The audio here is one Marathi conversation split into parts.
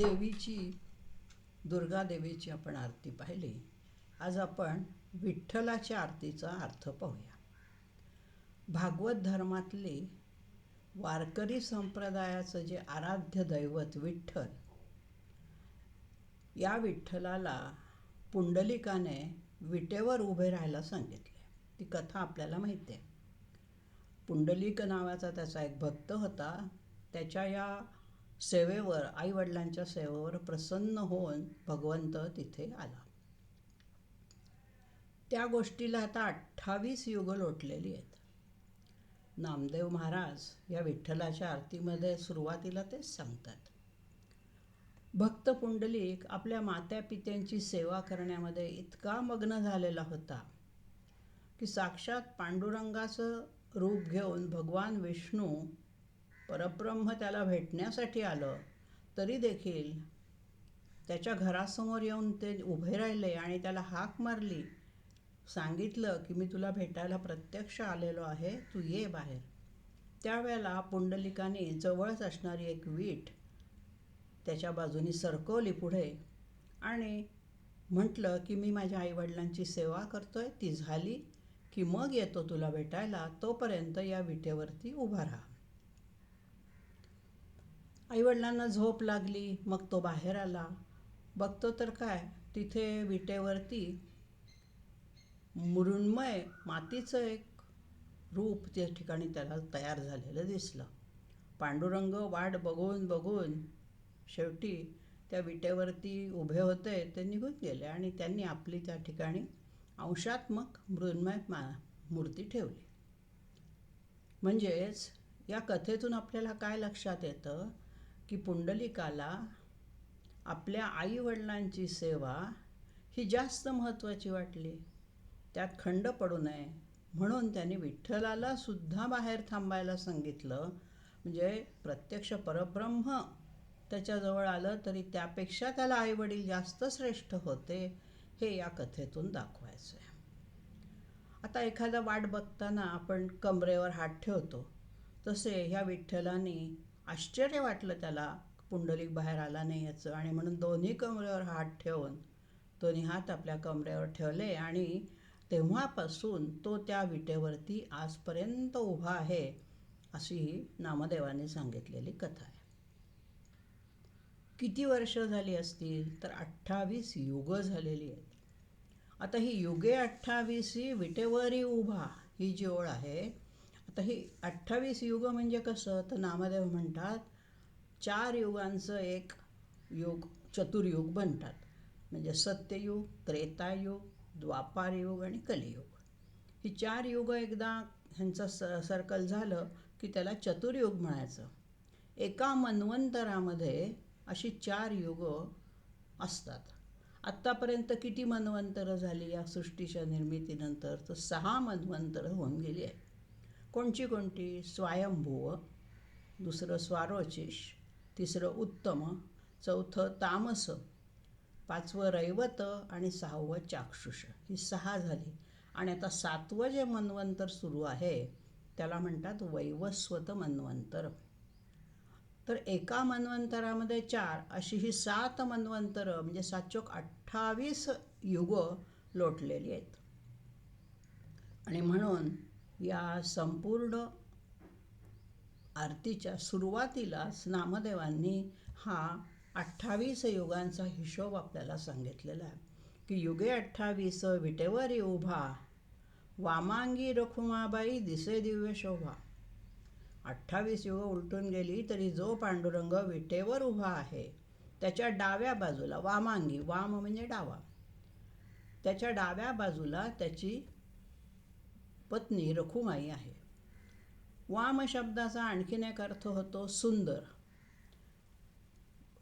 देवीची, दुर्गा देवीची आपण आरती पाहिली. आज आपण विठ्ठलाच्या आरतीचा अर्थ पाहूया. भागवत धर्मातले वारकरी संप्रदायाचं जे आराध्य दैवत विठ्ठल, या विठ्ठलाला पुंडलिकाने विटेवर उभे राहायला सांगितले. ती कथा आपल्याला माहिती आहे. पुंडलिक नावाचा त्याचा एक भक्त होता. त्याच्या या सेवेवर, आईवडिलांच्या सेवेवर प्रसन्न होऊन भगवंत तिथे आला. त्या गोष्टीला आता 28 युग लोटलेली आहेत. नामदेव महाराज या विठ्ठलाच्या आरतीमध्ये सुरुवातीला तेच सांगतात. भक्त पुंडलिक आपल्या मात्या पित्यांची सेवा करण्यामध्ये इतका मग्न झालेला होता की साक्षात पांडुरंगाचं रूप घेऊन भगवान विष्णू परब्रह्म त्याला भेटण्यासाठी आलं, तरी देखील त्याच्या घरासमोर येऊन ते उभे राहिले आणि त्याला हाक मारली. सांगितलं की मी तुला भेटायला प्रत्यक्ष आलेलो आहे, तू ये बाहेर. त्यावेळेला पुंडलिकाने जवळच असणारी एक वीट त्याच्या बाजूनी सरकवली पुढे आणि म्हटलं की मी माझ्या आईवडिलांची सेवा करतोय, ती झाली की मग येतो तुला भेटायला, तोपर्यंत या विटेवरती उभा राहा. आईवडिलांना झोप लागली. मग तो बाहेर आला. बघतो तर काय, तिथे विटेवरती मृण्मय मातीचं एक रूप त्या ठिकाणी त्याला तयार झालेलं दिसलं. पांडुरंग वाट बघून बघून शेवटी त्या विटेवरती उभे होते ते निघून गेले आणि त्यांनी आपली त्या ठिकाणी अंशात्मक मृण्मय मूर्ती ठेवली. म्हणजेच या कथेतून आपल्याला काय लक्षात येतं की पुंडलिकाला आपल्या आईवडिलांची सेवा ही जास्त महत्त्वाची वाटली. त्यात खंड पडू नये म्हणून त्यांनी विठ्ठलाला सुद्धा बाहेर थांबायला सांगितलं. म्हणजे प्रत्यक्ष परब्रह्म त्याच्याजवळ आलं तरी त्यापेक्षा त्याला आईवडील जास्त श्रेष्ठ होते, हे या कथेतून दाखवायचं आहे. आता एखादा वाट बघताना आपण कमरेवर हात ठेवतो, तसे ह्या विठ्ठलाने आश्चर्य वाटलं त्याला पुंडलिक बाहेर आला नाही याचं, आणि म्हणून दोन्ही कमरेवर हात ठेवून दोन्ही हात आपल्या कमरेवर ठेवले आणि तेव्हापासून तो त्या विटेवरती आजपर्यंत उभा आहे, अशी ही नामदेवाने सांगितलेली कथा आहे. किती वर्ष झाली असतील तर 28 युग झालेली आहेत. आता ही युगे 28 विटेवरी उभा, ही जी ओळ आहे. आता ही 28 युग म्हणजे कसं, तर नामदेव म्हणतात 4 युगांचं एक युग चतुर्युग बनतात. म्हणजे सत्ययुग, त्रेतायुग, द्वापारयुग आणि कलियुग. ही 4 युग एकदा ह्यांचं सर्कल झालं की त्याला चतुर्युग म्हणायचं. एका मन्वंतरामध्ये अशी 4 युग असतात. आत्तापर्यंत किती मन्वंतरं झाली या सृष्टीच्या निर्मितीनंतर, तर 6 मन्वंतरं होऊन गेली आहे. कोणची कोणती? स्वयंभुव, दुसरं स्वारोचिष, तिसरं उत्तम, चौथं तामस, 5वं रैवत आणि 6वं चाक्षुष. ही 6 झाली. आणि आता 7वं जे मन्वंतर सुरू आहे त्याला म्हणतात वैवस्वत मन्वंतर. तर एका मन्वंतरामध्ये 4 अशी ही 7 मन्वंतरं म्हणजे 7 चोक 28 युग लोटलेली आहेत. आणि म्हणून या संपूर्ण आरतीच्या सुरुवातीलाच नामदेवांनी हा 28 युगांचा हिशोब आपल्याला सांगितलेला आहे की युगे 28 विटेवरी उभा, वामांगी रखुमाबाई दिसे दिव्य शोभा. 28 युग उलटून गेली तरी जो पांडुरंग विटेवर उभा आहे त्याच्या डाव्या बाजूला, वामांगी, वाम म्हणजे डावा, त्याच्या डाव्या बाजूला त्याची पत्नी रखुमाई आहे. वाम शब्दाचा आणखीन एक अर्थ होतो सुंदर.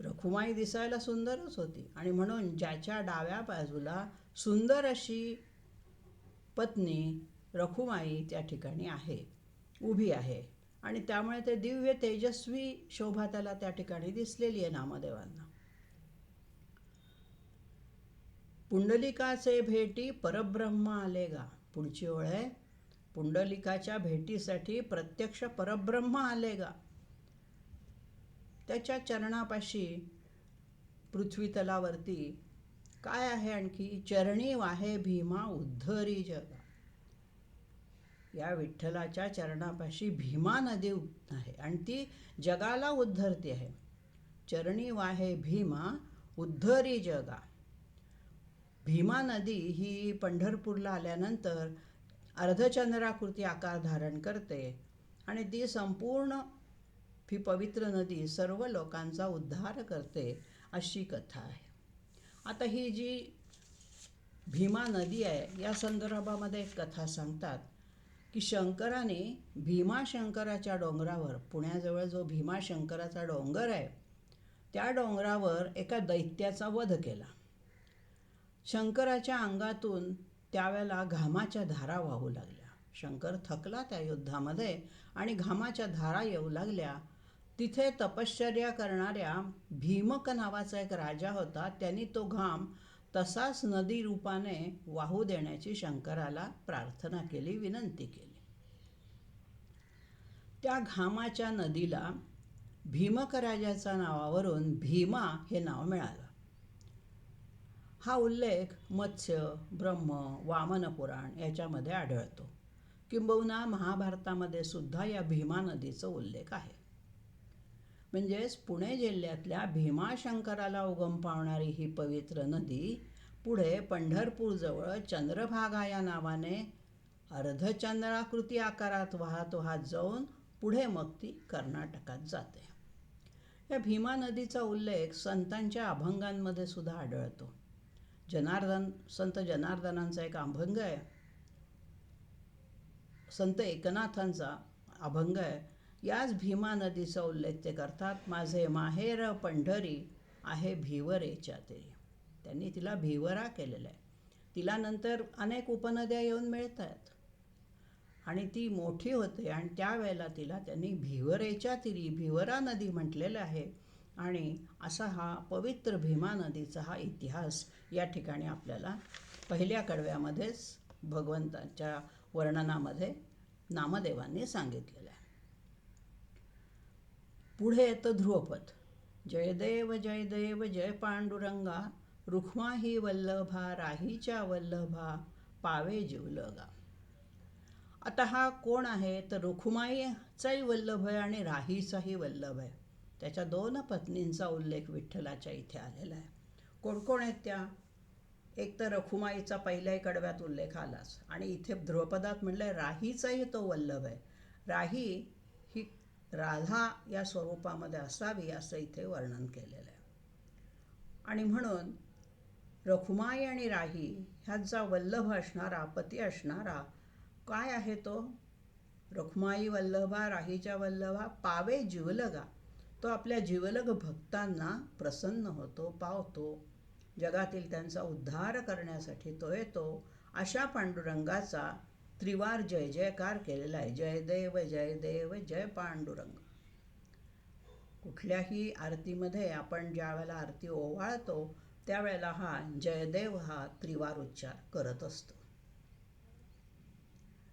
रखुमाई दिसायला सुंदरच होती आणि म्हणून ज्याच्या डाव्या बाजूला सुंदर अशी पत्नी रखुमाई त्या ठिकाणी आहे, उभी आहे, आणि त्यामुळे ते दिव्य तेजस्वी शोभा त्याला त्या ठिकाणी दिसलेली आहे नामदेवांना. पुंडलिकाचे भेटी परब्रह्म आले गा. पुढची ओळ आहे, पुंडलिकाच्या भेटीसाठी प्रत्यक्ष परब्रह्म आले गा. त्याच्या चरणापाशी पृथ्वी तलावरती काय आहे आणखी? चरणी वाहे भीमा उद्धरी जगा. या विठ्ठलाच्या चरणापाशी भीमा नदी आहे आणि ती जगाला उद्धरते आहे. चरणी वाहे भीमा उद्धरी जगा. भीमा नदी ही पंढरपूरला आल्यानंतर अर्धचंद्राकृती आकार धारण करते आणि ती संपूर्ण ही पवित्र नदी सर्व लोकांचा उद्धार करते अशी कथा आहे. आता ही जी भीमा नदी आहे या संदर्भामध्ये एक कथा सांगतात की शंकराने भीमाशंकराच्या डोंगरावर, पुण्याजवळ जो भीमाशंकराचा डोंगर आहे त्या डोंगरावर एका दैत्याचा वध केला. शंकराच्या अंगातून त्यावेळेला घामाच्या धारा वाहू लागल्या. शंकर थकला त्या युद्धामध्ये आणि घामाच्या धारा येऊ लागल्या. तिथे तपश्चर्या करणाऱ्या भीमक नावाचा एक राजा होता. त्यांनी तो घाम तसाच नदी रूपाने वाहू देण्याची शंकराला प्रार्थना केली, विनंती केली. त्या घामाच्या नदीला भीमक राजाच्या नावावरून भीमा हे नाव मिळालं. हा उल्लेख मत्स्य, ब्रह्म, वामन पुराण याच्यामध्ये आढळतो. किंबहुना महाभारतामध्ये सुद्धा या भीमा नदीचा उल्लेख आहे. म्हणजेच पुणे जिल्ह्यातल्या भीमाशंकराला उगम पावणारी ही पवित्र नदी पुढे पंढरपूरजवळ चंद्रभागा या नावाने अर्धचंद्राकृती आकारात वाहत वाहत जाऊन पुढे मग ती कर्नाटकात जाते. या भीमा नदीचा उल्लेख संतांच्या अभंगांमध्ये सुद्धा आढळतो. संत जनार्दनांचा एक अभंग आहे, संत एकनाथांचा अभंग आहे. याच भीमा नदीचा उल्लेख ते करतात. माझे माहेर पंढरी आहे भिवरेच्या तेरी. त्यांनी तिला भिवरा केलेलं आहे. तिला नंतर अनेक उपनद्या येऊन मिळत आहेत आणि ती मोठी होते आणि त्यावेळेला तिला त्यांनी भिवरेच्या तिरी, भिवरा नदी म्हटलेलं आहे. आणि असा हा पवित्र भीमा नदीचा हा इतिहास या ठिकाणी आपल्याला पहिल्या कडव्यामध्येच भगवंताच्या वर्णनामध्ये नामदेवांनी सांगितलेलं आहे. पुढे येतं ध्रुवपद. जयदेव जयदेव जय पांडुरंगा, रुक्मा ही वल्लभा राहीच्या वल्लभा, पावे जिवलगा. आता हा कोण आहे तर रुक्माईचाही वल्लभ आहे आणि राहीचाही वल्लभ आहे. त्याच्या 2 पत्नींचा उल्लेख विठ्ठलाच्या इथे आलेला आहे. कोण कोण आहेत त्या? एक तर रखुमाईचा पहिल्याही कडव्यात उल्लेख आलाच आणि इथे ध्रुवपदात म्हटलंय राहीचाही तो वल्लभ आहे. राही ही राधा या स्वरूपामध्ये असावी असं इथे वर्णन केलेलं आहे. आणि म्हणून रखुमाई आणि राही ह्याचा वल्लभ असणारा, पती असणारा काय आहे तो? रखुमाई वल्लभा राहीच्या वल्लभा, पावे जिवलगा. तो आपल्या जिवलग भक्तांना प्रसन्न होतो, पावतो. जगातील त्यांचा उद्धार करण्यासाठी तो येतो. अशा पांडुरंगाचा त्रिवार जय जयकार केलेला आहे. जयदेव जयदेव जय पांडुरंग. कुठल्याही आरतीमध्ये आपण ज्या वेळेला आरती ओवाळतो त्यावेळेला हा जयदेव हा त्रिवार उच्चार करत असतो.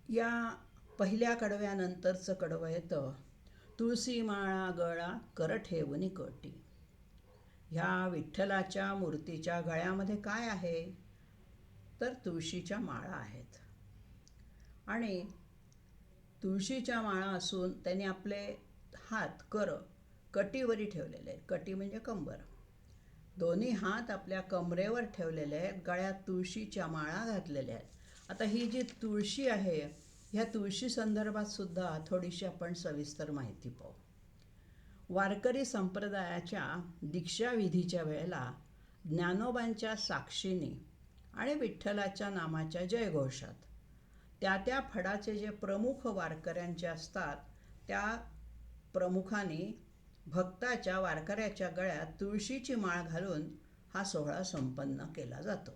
या पहिल्या कडव्यानंतरचं कडवं येतं, तुळशी माळा गळा कर ठेवणी कटी. ह्या विठ्ठलाच्या मूर्तीच्या गळ्यामध्ये काय आहे तर तुळशीच्या माळा आहेत. आणि तुळशीच्या माळा असून त्यांनी आपले हात कटीवरी ठेवलेले आहेत. कटी म्हणजे कंबर. दोन्ही हात आपल्या कमरेवर ठेवलेले आहेत. गळ्यात तुळशीच्या माळा घातलेल्या आहेत. आता ही जी तुळशी आहे ह्या तुळशी संदर्भात सुद्धा थोडीशी आपण सविस्तर माहिती पाहू. वारकरी संप्रदायाच्या दीक्षाविधीच्या वेळेला ज्ञानोबांच्या साक्षीने आणि विठ्ठलाच्या नामाच्या जयघोषात त्या फडाचे जे प्रमुख वारकऱ्यांचे असतात त्या प्रमुखांनी भक्ताच्या वारकऱ्याच्या गळ्यात तुळशीची माळ घालून हा सोहळा संपन्न केला जातो.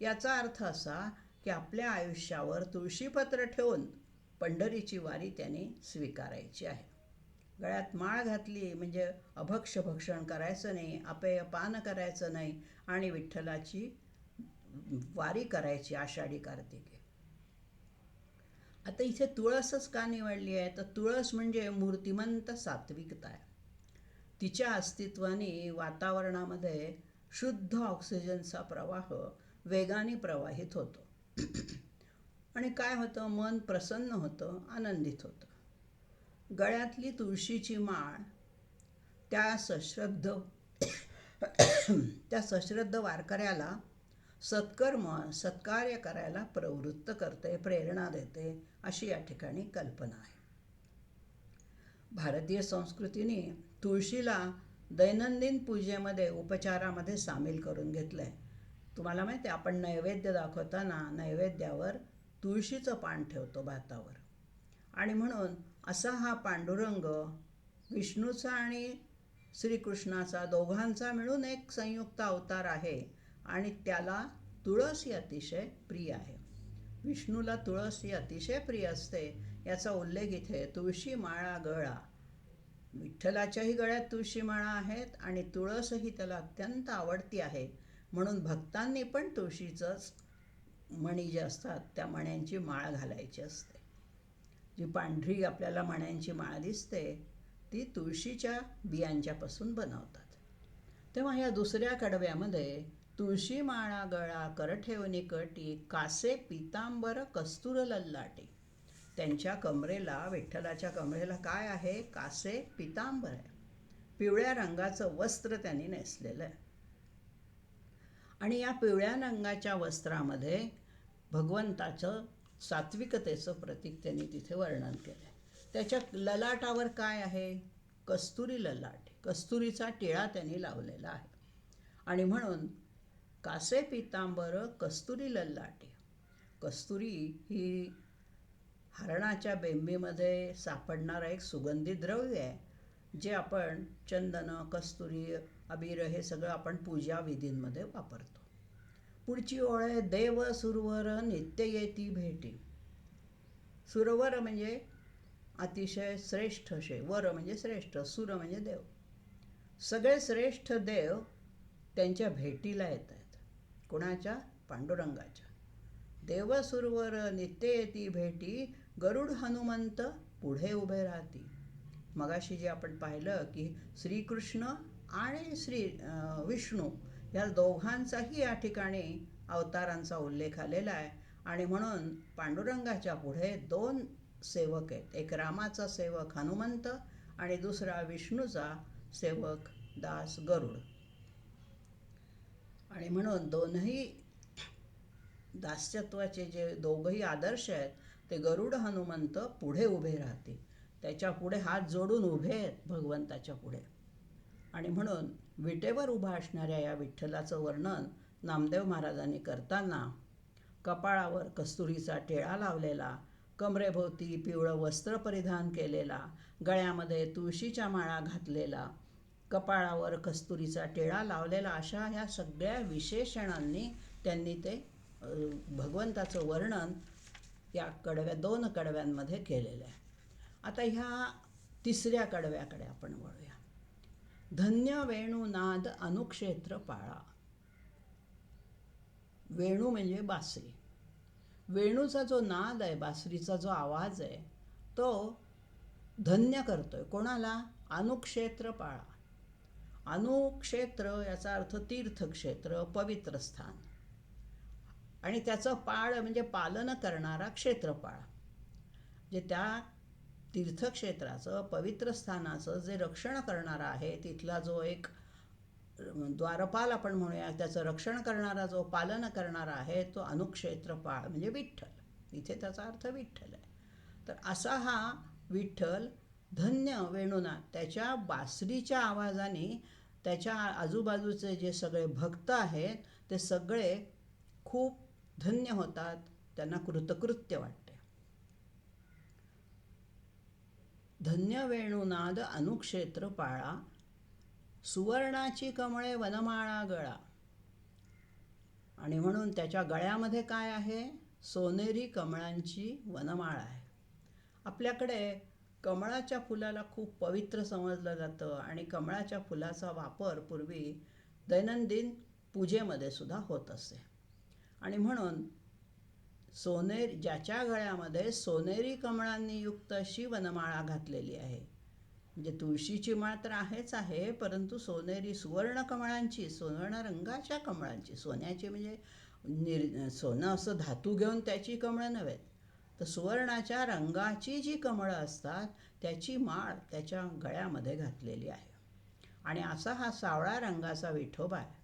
याचा अर्थ असा की आपल्या आयुष्यावर तुळशीपत्र ठेवून पंढरीची वारी त्याने स्वीकारायची आहे. गळ्यात माळ घातली म्हणजे अभक्ष भक्षण करायचं नाही, अपेयपान करायचं नाही आणि विठ्ठलाची वारी करायची आषाढी कार्तिकी. आता इथे तुळसच का निवडली आहे तर तुळस म्हणजे मूर्तिमंत सात्विकता आहे. तिच्या अस्तित्वाने वातावरणामध्ये शुद्ध ऑक्सिजनचा प्रवाह वेगाने प्रवाहित होतो आणि काय होतं, मन प्रसन्न होतं, आनंदित होतं. गळ्यातली तुळशीची माळ त्या सश्रद्ध वारकऱ्याला सत्कार्य करायला प्रवृत्त करते, प्रेरणा देते, अशी या ठिकाणी कल्पना आहे. भारतीय संस्कृतीने तुळशीला दैनंदिन पूजेमध्ये उपचारामध्ये सामील करून घेतलं आहे. तुम्हाला माहिती आहे, आपण नैवेद्य दाखवताना नैवेद्यावर तुळशीचं पान ठेवतो भातावर, आणि म्हणून असा हा पांडुरंग विष्णूचा आणि श्रीकृष्णाचा दोघांचा मिळून एक संयुक्त अवतार आहे आणि त्याला तुळस ही अतिशय प्रिय आहे. विष्णूला तुळस ही अतिशय प्रिय असते, याचा उल्लेख इथे तुळशी माळा गळा. विठ्ठलाच्याही गळ्यात तुळशी माळा आहेत आणि तुळसही त्याला अत्यंत आवडती आहे, म्हणून भक्तांनी पण तुळशीचंच मणी जे असतात त्या मण्यांची माळ घालायची असते. जी पांढरी आपल्याला मण्यांची माळ दिसते ती तुळशीच्या बियांच्यापासून बनवतात. तेव्हा ह्या दुसऱ्या कडव्यामध्ये तुळशी माळा गळा कर ठेवणी कटी कासे पितांबर कस्तुर लल्लाटी. त्यांच्या कमरेला, विठ्ठलाच्या कमरेला काय आहे? कासे पितांबर आहे. पिवळ्या रंगाचं वस्त्र त्यांनी नेसलेलं आहे आणि या पिवळ्या रंगाच्या वस्त्रामध्ये भगवंताचं सात्विकतेचं प्रतीक त्यांनी तिथे वर्णन केलं आहे. त्याच्या ललाटावर काय आहे? कस्तुरी ललाट, कस्तुरीचा टिळा त्यांनी लावलेला आहे आणि म्हणून कासे पितांबर कस्तुरी ललाटी. कस्तुरी ही हरणाच्या बेंबीमध्ये सापडणारं एक सुगंधी द्रव्य आहे, जे आपण चंदन, कस्तुरी, अबीर हे सगळं आपण पूजा विधींमध्ये वापरतो. पुढची ओळ आहे, देव सुरवर नित्य येती भेटी. सुरवर म्हणजे अतिशय श्रेष्ठ असे, वर म्हणजे श्रेष्ठ, सुर म्हणजे देव. सगळे श्रेष्ठ देव त्यांच्या भेटीला येत आहेत. कोणाच्या? पांडुरंगाच्या. देव सुरवर नित्य येती भेटी गरुड हनुमंत पुढे उभे राहती. मगाशी जे आपण पाहिलं की श्रीकृष्ण आणि विष्णू या दोघांचाही या ठिकाणी अवतारांचा उल्लेख आलेला आहे आणि म्हणून पांडुरंगाच्या पुढे दोन सेवक आहेत. एक रामाचा सेवक हनुमंत आणि दुसरा विष्णूचा सेवक दास गरुड. आणि म्हणून दोनही दास्यत्वाचे जे दोघंही आदर्श आहेत ते गरुड हनुमंत पुढे उभे राहतील. त्याच्या पुढे हात जोडून उभे आहेत भगवंताच्या पुढे. आणि म्हणून विटेवर उभा असणाऱ्या या विठ्ठलाचं वर्णन नामदेव महाराजांनी करताना कपाळावर कस्तुरीचा टिळा लावलेला, कमरेभोवती पिवळं वस्त्र परिधान केलेला, गळ्यामध्ये तुळशीच्या माळा घातलेला, कपाळावर कस्तुरीचा टिळा लावलेला, अशा ह्या सगळ्या विशेषणांनी त्यांनी ते भगवंताचं वर्णन या दोन कडव्यांमध्ये केलेलं आहे. आता ह्या तिसऱ्या कडव्याकडे आपण वळूया. धन्य वेणुनाद अनुक्षेत्र पाळा. वेणू म्हणजे बासरी. वेणूचा जो नाद आहे, बासरीचा जो आवाज आहे, तो धन्य करतोय कोणाला? अनुक्षेत्र पाळा. अनुक्षेत्र याचा अर्थ तीर्थक्षेत्र, पवित्र स्थान, आणि त्याचं पाळ म्हणजे पालन करणारा क्षेत्रपाळ. जे त्या तीर्थक्षेत्राचं, पवित्र स्थानाचं जे रक्षण करणारा आहे, तिथला जो एक द्वारपाल आपण म्हणूया, त्याचं रक्षण करणारा, जो पालन करणारा आहे, तो अनुक्षेत्रपाळ म्हणजे विठ्ठल. इथे त्याचा अर्थ विठ्ठल आहे. तर असा हा विठ्ठल धन्य वेणुनाद, त्याच्या बासरीच्या आवाजाने त्याच्या आजूबाजूचे जे सगळे भक्त आहेत ते सगळे खूप धन्य होतात, त्यांना कृतकृत्य वाटते. धन्य वेणुनाद अनुक्षेत्र पाळा, सुवर्णाची कमळे वनमाळा गळा. आणि म्हणून त्याच्या गळ्यामध्ये काय आहे? सोनेरी कमळांची वनमाळ आहे. आपल्याकडे कमळाच्या फुलाला खूप पवित्र समजलं जातं आणि कमळाच्या फुलाचा वापर पूर्वी दैनंदिन पूजेमध्ये सुद्धा होत असे. आणि म्हणून ज्याच्या गळ्यामध्ये सोनेरी कमळांनी युक्त अशी वनमाळा घातलेली आहे, म्हणजे तुळशीची माळ तर आहेच आहे, परंतु सोनेरी सुवर्ण कमळांची, सुवर्ण रंगाच्या कमळांची, सोन्याची म्हणजे सोनं असं धातू घेऊन त्याची कमळं नव्हेत, तर सुवर्णाच्या रंगाची जी कमळं असतात त्याची माळ त्याच्या गळ्यामध्ये घातलेली आहे. आणि असा हा सावळा रंगाचा विठोबा आहे.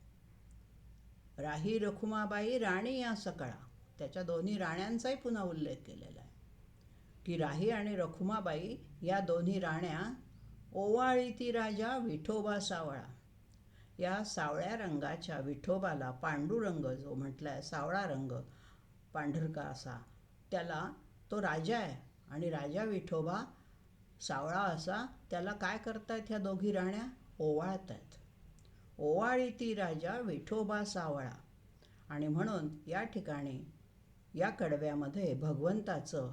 राही रखुमाबाई राणी या सकळा, त्याच्या दोन्ही राण्यांचाही पुन्हा उल्लेख केलेला आहे की राही आणि रखुमाबाई या दोन्ही राण्या ओवाळीती राजा विठोबा सावळा. या सावळ्या रंगाच्या विठोबाला पांडुरंग जो म्हटला आहे, सावळा रंग पांढरका असा, त्याला तो राजा आहे आणि राजा विठोबा सावळा असा, त्याला काय करतायत ह्या दोघी राण्या? ओवाळत आहेत. ओवाळीती राजा विठोबा सावळा. आणि म्हणून या ठिकाणी या कडव्यामध्ये भगवंताचं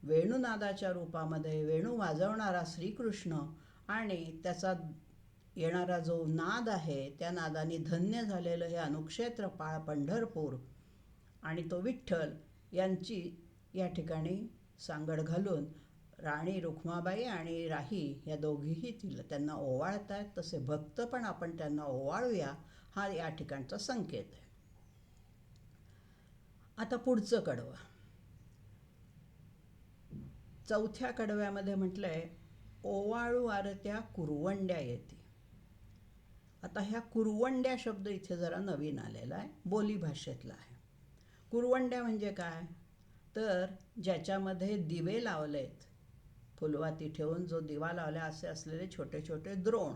वेणुनादाच्या रूपामध्ये वेणू वाजवणारा श्रीकृष्ण आणि त्याचा येणारा जो नाद आहे, त्या नादाने धन्य झालेलं हे अनुक्षेत्र पाळ पंढरपूर आणि तो विठ्ठल यांची या ठिकाणी सांगड घालून राणी रुक्माबाई आणि राही या दोघीही त्यांना ओवाळत आहेत. तसे भक्त पण आपण त्यांना ओवाळूया, हा या ठिकाणचा संकेत आहे. आता पुढचं कडवं, चौथ्या कडव्यामध्ये म्हटलंय ओवाळू आरत्या कुरवंड्या येते. आता ह्या कुरवंड्या शब्द इथे जरा नवीन आलेला आहे, बोलीभाषेतला आहे. कुरवंड्या म्हणजे काय? तर ज्याच्यामध्ये दिवे लावलेत, फुलवाती ठेवून जो दिवा लावला असे असलेले छोटे छोटे द्रोण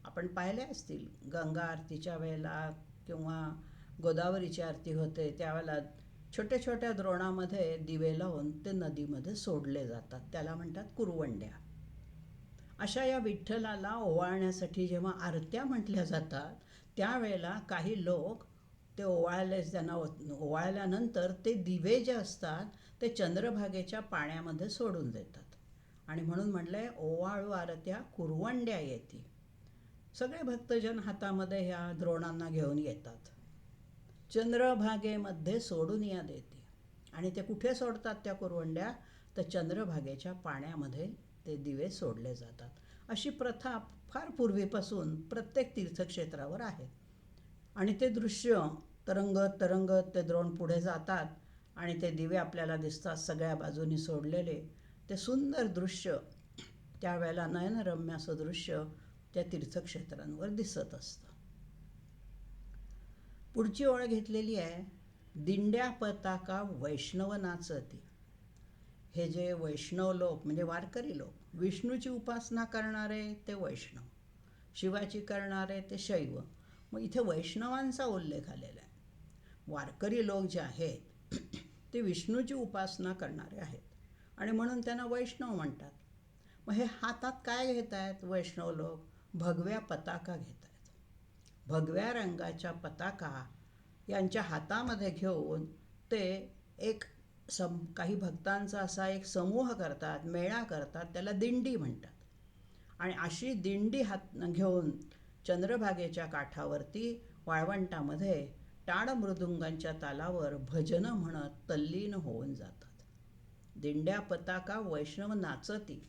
आपण पाहिले असतील गंगा आरतीच्या वेळेला किंवा गोदावरीची आरती होते त्यावेळेला छोट्या छोट्या द्रोणामध्ये दिवे लावून ते नदीमध्ये सोडले जातात, त्याला म्हणतात कुरवंड्या. अशा या विठ्ठलाला ओवाळण्यासाठी जेव्हा आरत्या म्हटल्या जातात त्यावेळेला काही लोक ते त्यांना ओवाळल्यानंतर ते दिवे जे असतात ते चंद्रभागेच्या पाण्यामध्ये सोडून देतात. आणि म्हणून म्हटलंय ओवाळू आरत्या कुरवंड्या येते. सगळे भक्तजन हातामध्ये ह्या द्रोणांना घेऊन येतात. चंद्रभागेमध्ये सोडून या देते. आणि ते कुठे सोडतात त्या कुरवंड्या? तर चंद्रभागेच्या पाण्यामध्ये ते दिवे सोडले जातात. अशी प्रथा फार पूर्वीपासून प्रत्येक तीर्थक्षेत्रावर आहे. आणि ते दृश्य तरंगत तरंगत ते द्रोण पुढे जातात आणि ते दिवे आपल्याला दिसतात सगळ्या बाजूनी सोडलेले. ते सुंदर दृश्य त्यावेळेला नयनरम्य असं दृश्य त्या तीर्थक्षेत्रांवर दिसत असतं. पुढची ओळ घेतलेली आहे दिंड्या पताका वैष्णव नाचती. हे जे वैष्णव लोक म्हणजे वारकरी लोक, विष्णूची उपासना करणारे ते वैष्णव, शिवाची करणारे ते शैव. मग इथे वैष्णवांचा उल्लेख आलेला आहे. वारकरी लोक जे आहेत ते विष्णूची उपासना करणारे आहेत आणि म्हणून त्यांना वैष्णव म्हणतात. मग हे हातात काय घेत आहेत वैष्णव लोक? भगव्या पताका घेत आहेत. भगव्या रंगाच्या पताका यांच्या हातामध्ये घेऊन ते एक काही भक्तांचा असा एक समूह करतात, मेळा करतात, त्याला दिंडी म्हणतात. आणि अशी दिंडी घेऊन चंद्रभागेच्या काठावरती वाळवंटामध्ये टाळ मृदुंगांच्या तालावर भजनं म्हणत तल्लीन होऊन जातात. दिंड्या पताका वैष्णव नाचती.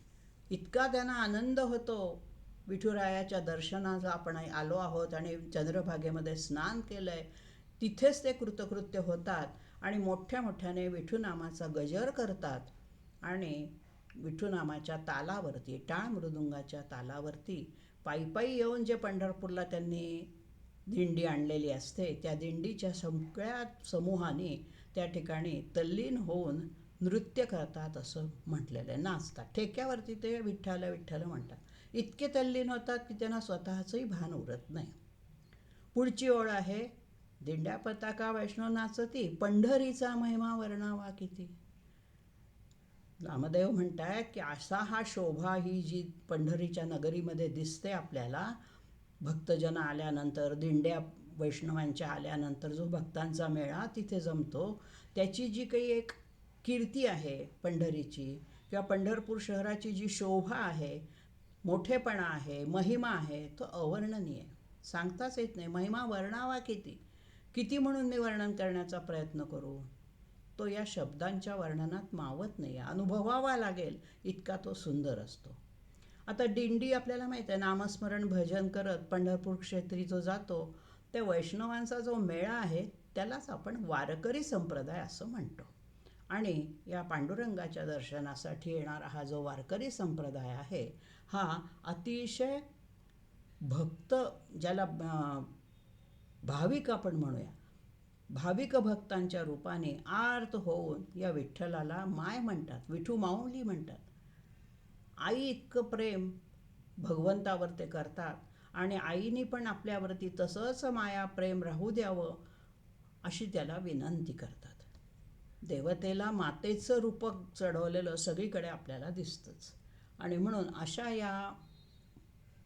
इतका त्यांना आनंद होतो. विठुरायाच्या दर्शनाला आपण आलो आहोत आणि चंद्रभागेमध्ये स्नान केलंय, तिथेच ते कृतकृत्य होतात आणि मोठ्या मोठ्याने विठुनामाचा गजर करतात आणि विठुनामाच्या तालावरती, टाळ मृदुंगाच्या तालावरती पायी पायी येऊन जे पंढरपूरला त्यांनी दिंडी आणलेली असते त्या दिंडीच्या सगळ्या समूहाने त्या ठिकाणी तल्लीन होऊन नृत्य करतात असं म्हटलेलं आहे, नाचतात. ठेक्यावरती ते विठ्ठल विठ्ठल म्हणतात. इतके तल्लीन होतात की त्यांना स्वतःचंही भान उरत नाही. पुढची ओळ आहे दिंड्या पताका वैष्णव नाचती, पंढरीचा महिमा वर्णावा किती. नामदेव म्हणतायत की असा हा शोभा ही जी पंढरीच्या नगरीमध्ये दिसते आपल्याला, भक्तजन आल्यानंतर, दिंड्या वैष्णवांच्या आल्यानंतर जो भक्तांचा मेळा तिथे जमतो, त्याची जी काही एक कीर्ती आहे पंढरीची किंवा पंढरपूर शहराची जी शोभा आहे, मोठेपणा आहे, महिमा आहे, तो अवर्णनीय, सांगताच येत नाही. महिमा वर्णावा किती, किती म्हणून मी वर्णन करण्याचा प्रयत्न करू, तो या शब्दांच्या वर्णनात मावत नाही. अनुभवावा लागेल इतका तो सुंदर असतो. आता दिंडी आपल्याला माहीत आहे, नामस्मरण भजन करत पंढरपूर क्षेत्री जो जातो, त्या वैष्णवांचा जो मेळा आहे त्यालाच आपण वारकरी संप्रदाय असं म्हणतो. आणि या पांडुरंगाच्या दर्शनासाठी येणारा हा जो वारकरी संप्रदाय आहे, हा अतिशय भक्त, ज्याला भाविक आपण म्हणूया, भाविक भक्तांच्या रूपाने आर्त होऊन या विठ्ठलाला माय म्हणतात, विठू माऊली म्हणतात. आई इतकं प्रेम भगवंतावर ते करतात आणि आईने पण आपल्यावरती तसंच माया प्रेम राहू द्यावं अशी त्याला विनंती करतात. देवतेला मातेचं रूपक चढवलेलं सगळीकडे आपल्याला दिसतंच. आणि म्हणून अशा या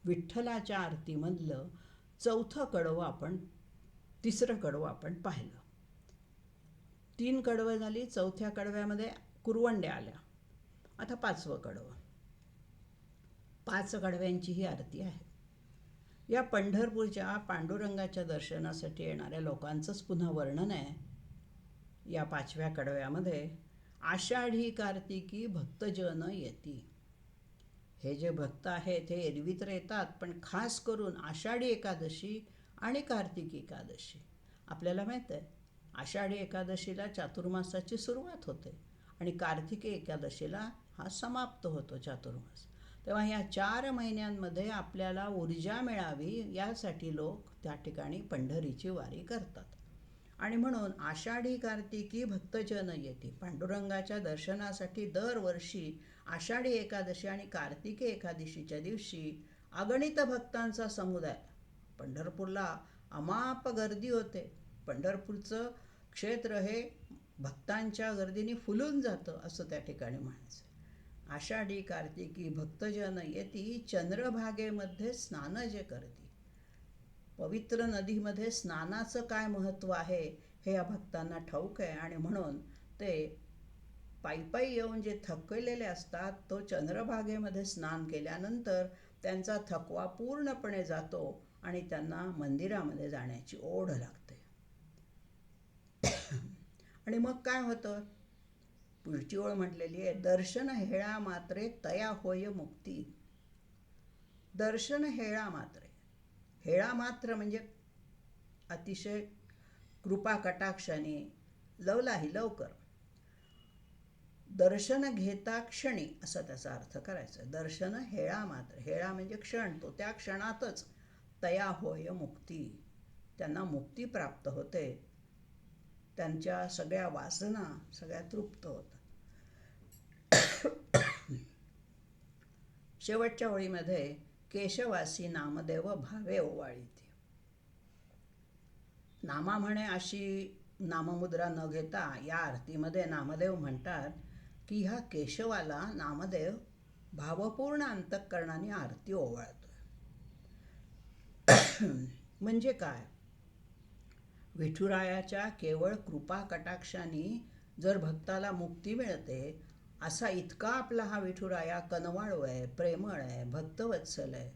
विठ्ठलाच्या आरतीमधलं तिसरं कडवं आपण पाहिलं. 3 कडवं झाली. चौथ्या कडव्यामध्ये कुरवंड्या आल्या. आता 5वं कडवं. 5 कडव्यांची ही आरती आहे. या पंढरपूरच्या पांडुरंगाच्या दर्शनासाठी येणाऱ्या लोकांचंच पुन्हा वर्णन आहे या 5व्या कडव्यामध्ये. आषाढी कार्तिकी भक्तजन येती. हे जे भक्त आहेत हे एरवी तर येतात, पण खास करून आषाढी एकादशी आणि कार्तिकी एकादशी. आपल्याला माहीत आहे, आषाढी एकादशीला चातुर्मासाची सुरुवात होते आणि कार्तिकी एकादशीला हा समाप्त होतो चातुर्मास. तेव्हा ह्या 4 महिन्यांमध्ये आपल्याला ऊर्जा मिळावी यासाठी लोक त्या ठिकाणी पंढरीची वारी करतात. आणि म्हणून आषाढी कार्तिकी भक्तजन येती. पांडुरंगाच्या दर्शनासाठी दरवर्षी आषाढी एकादशी आणि कार्तिकी एकादशीच्या दिवशी अगणित भक्तांचा समुदाय पंढरपूरला अमाप गर्दी होते. पंढरपूरचं क्षेत्र हे भक्तांच्या गर्दीने फुलून जातं असं त्या ठिकाणी म्हणायचं. आषाढी कार्तिकी भक्तजन येती, चंद्रभागेमध्ये स्नान जे करती. पवित्र नदीमध्ये स्नानाचं काय महत्त्व आहे हे या भक्तांना ठाऊक आहे आणि म्हणून ते पायी येऊन जे थकलेले असतात, तो चंद्रभागेमध्ये स्नान केल्यानंतर त्यांचा थकवा पूर्णपणे जातो आणि त्यांना मंदिरामध्ये जाण्याची ओढ लागते. आणि मग काय होतं? पुढची ओळ म्हटलेली आहे, दर्शन हेळा मात्रे तया होय मुक्ती. दर्शन हेळा मात्रे. हेळा मात्र म्हणजे अतिशय कृपा कटाक्षाने, लवकर. दर्शन घेता क्षणी असा त्याचा अर्थ करायचा. दर्शन हेळा मात्र. हेळा म्हणजे क्षण. तो त्या क्षणातच तया होय मुक्ती. त्यांना मुक्ती प्राप्त होते. त्यांच्या सगळ्या वासना सगळ्या तृप्त होतात. शेवटच्या ओळीमध्ये केशवासी नामदेव भावे ओवाळीते. नामा म्हणे अशी नाममुद्रा न घेता या आरतीमध्ये नामदेव म्हणतात की ह्या केशवाला नामदेव भावपूर्ण अंतःकरणाने आरती ओवाळतोय. म्हणजे काय? विठुरायाच्या केवळ कृपा कटाक्षाने जर भक्ताला मुक्ती मिळते, असा इतका आपला हा विठुराया कनवाळू आहे, प्रेमळ आहे, भक्तवत्सल आहे.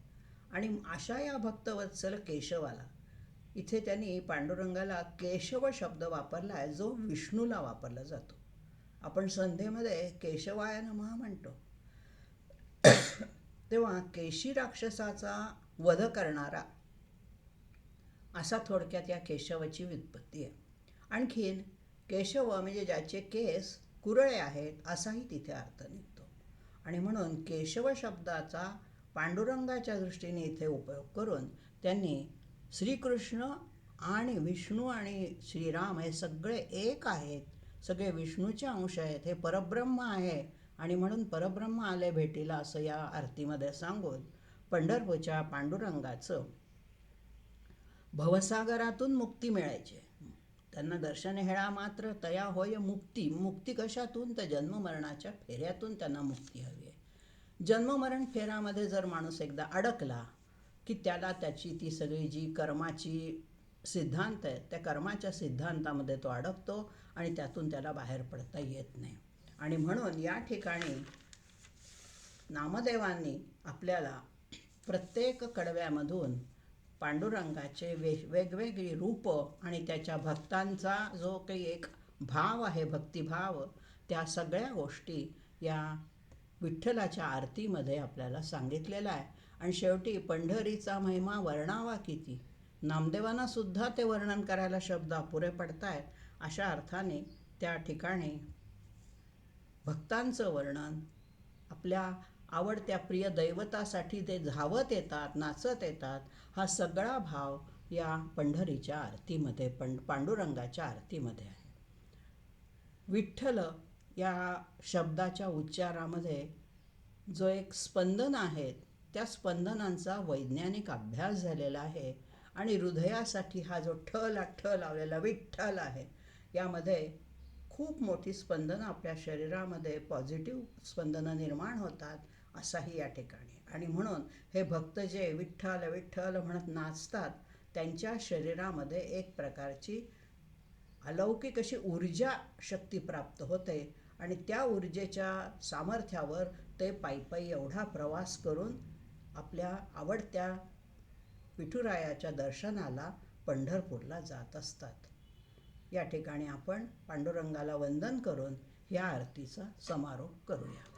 आणि अशा या भक्तवत्सल केशवाला, इथे त्यांनी पांडुरंगाला केशव शब्द वापरला आहे, जो विष्णूला वापरला जातो. आपण संध्येमध्ये केशवाय नमः म्हणतो. तेव्हा केशी राक्षसाचा वध करणारा असा थोडक्यात या केशवाची व्युत्पत्ती आहे. आणखीन केशव म्हणजे ज्याचे केस कुरळे आहेत असाही तिथे अर्थ निघतो. आणि म्हणून केशव शब्दाचा पांडुरंगाच्या दृष्टीने इथे उपयोग करून त्यांनी श्रीकृष्ण आणि विष्णू आणि श्रीराम हे सगळे एक आहेत, सगळे विष्णूचे अंश आहेत, हे परब्रह्म आहे आणि म्हणून परब्रह्म आले भेटीला असं या आरतीमध्ये सांगून पंढरपूरच्या पांडुरंगाचं भवसागरातून मुक्ती मिळायची. त्यांना दर्शन हेळा मात्र तया होय मुक्ती. मुक्ती कशातून? तर जन्ममरणाच्या फेऱ्यातून त्यांना मुक्ती हवी आहे. जन्ममरण फेऱ्यामध्ये जर माणूस एकदा अडकला की त्याला त्याची ती सगळी जी कर्माची सिद्धांत आहेत त्या कर्माच्या सिद्धांतामध्ये तो अडकतो आणि त्यातून त्याला बाहेर पडता येत नाही. आणि म्हणून या ठिकाणी नामदेवांनी आपल्याला प्रत्येक कडव्यामधून पांडुरंगाचे वेगवेगळी रूप आणि त्याच्या भक्तांचा जो काही एक भाव आहे, भक्तिभाव, त्या सगळ्या गोष्टी या विठ्ठलाच्या आरतीमध्ये आपल्याला सांगितलेला आहे. आणि शेवटी पंढरीचा महिमा वर्णावा किती, नामदेवांना सुद्धा ते वर्णन करायला शब्द अपुरे पडतायत. अशा अर्थाने त्या ठिकाणी भक्तांचं वर्णन, आपल्या आवडत्या प्रिय दैवतासाठी ते धावत येतात, नाचत येतात, हा सगळा भाव या पंढरीच्या आरतीमध्ये, पांडुरंगाच्या आरतीमध्ये आहे. विठ्ठल या शब्दाच्या उच्चारामध्ये जो एक स्पंदन आहे, त्या स्पंदनांचा वैज्ञानिक अभ्यास झालेला आहे. आणि हृदयासाठी हा जो ठ लावलेला विठ्ठल आहे, यामध्ये खूप मोठी स्पंदनं आपल्या शरीरामध्ये पॉझिटिव्ह स्पंदनं निर्माण होतात, असाही या ठिकाणी. आणि म्हणून हे भक्त जे विठ्ठल विठ्ठल म्हणत नाचतात, त्यांच्या शरीरामध्ये एक प्रकारची अलौकिक अशी ऊर्जा शक्ती प्राप्त होते. आणि त्या ऊर्जेच्या सामर्थ्यावर ते पायी एवढा प्रवास करून आपल्या आवडत्या विठुरायाच्या दर्शनाला पंढरपूरला जात असतात. या ठिकाणी आपण पांडुरंगाला वंदन करून या आरतीचा समारोप करूया.